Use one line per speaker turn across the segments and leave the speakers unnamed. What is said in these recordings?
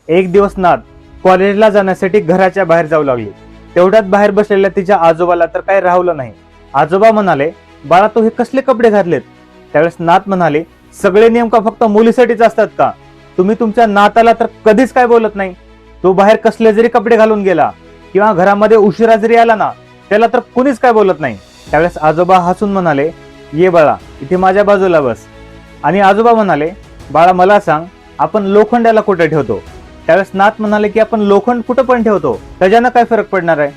एक दिवस नात कॉलेजला जाण्यासाठी घराच्या बाहेर जाऊ लागली. तेवढ्यात बाहेर बसलेल्या तिच्या आजोबाला तर काही राहवलं नाही. आजोबा म्हणाले, बाळा तू हे कसले कपडे घातलेत? त्यावेळेस नात म्हणाले, सगळे नियम का फक्त मुलीसाठीच असतात का? तुम्ही तुमच्या नाताला तर कधीच काय बोलत नाही. तो बाहेर कसले जरी कपडे घालून गेला किंवा घरामध्ये उशिरा जरी आला ना, त्याला तर कुणीच काय बोलत नाही. त्यावेळेस आजोबा हसून म्हणाले, ये बाळा इथे माझ्या बाजूला बस. आणि आजोबा म्हणाले, बाळा मला सांग, आपण लोखंडाला कुठे ठेवतो? त्यावेळेस नात म्हणाले की आपण लोखंड कुठं पण ठेवतो, त्याच्यानं काय फरक पडणार आहे?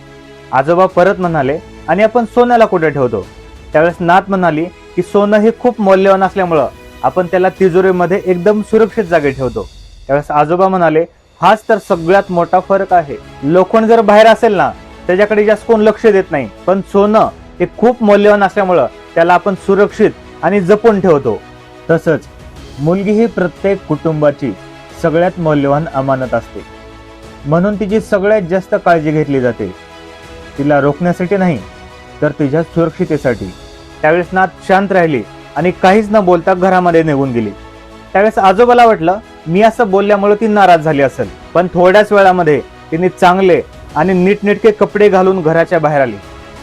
आजोबा परत म्हणाले, आणि आपण सोन्याला कुठे ठेवतो? त्यावेळेस नात म्हणाली की सोनं हे खूप मौल्यवान असल्यामुळं आपण त्याला तिजोरीमध्ये एकदम सुरक्षित जागी ठेवतो. त्यावेळेस आजोबा म्हणाले, हाच तर सगळ्यात मोठा फरक आहे. लोखंड जर बाहेर असेल ना, त्याच्याकडे जास्त कोण लक्ष देत नाही, पण सोनं हे खूप मौल्यवान असल्यामुळं त्याला आपण सुरक्षित आणि जपून ठेवतो. तसंच मुलगी ही प्रत्येक कुटुंबाची सगळ्यात मौल्यवान अमानत असते, म्हणून तिची सगळ्यात जास्त काळजी घेतली जाते. तिला रोखण्यासाठी नाही, तर तिच्या सुरक्षितेसाठी. त्यावेळेस नात शांत राहिली आणि काहीच न बोलता घरामध्ये निघून गेली. त्यावेळेस आजोबाला वाटलं, मी असं बोलल्यामुळे ती नाराज झाली असेल, पण थोड्याच वेळामध्ये तिने चांगले आणि नीटनेटके कपडे घालून घराच्या बाहेर आली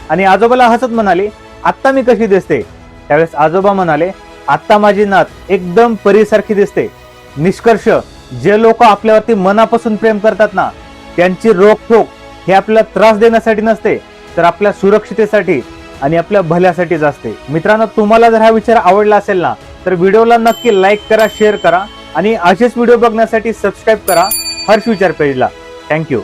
आणि आजोबाला हसत म्हणाली, आत्ता मी कशी दिसते? त्यावेळेस आजोबा म्हणाले, आत्ता माझी नात एकदम परीसारखी दिसते. निष्कर्ष, जे लोक आपल्यावरती मनापासून प्रेम करतात ना, त्यांची रोखोक हे आपल्याला त्रास देण्यासाठी नसते, तर आपल्या सुरक्षितेसाठी आणि आपल्या भल्यासाठीच असते. मित्रांनो, तुम्हाला जर हा विचार आवडला असेल ना, तर व्हिडिओला नक्की लाईक करा, शेअर करा आणि असेच व्हिडिओ बघण्यासाठी सबस्क्राईब करा हर्ष विचार पेजला. थँक्यू.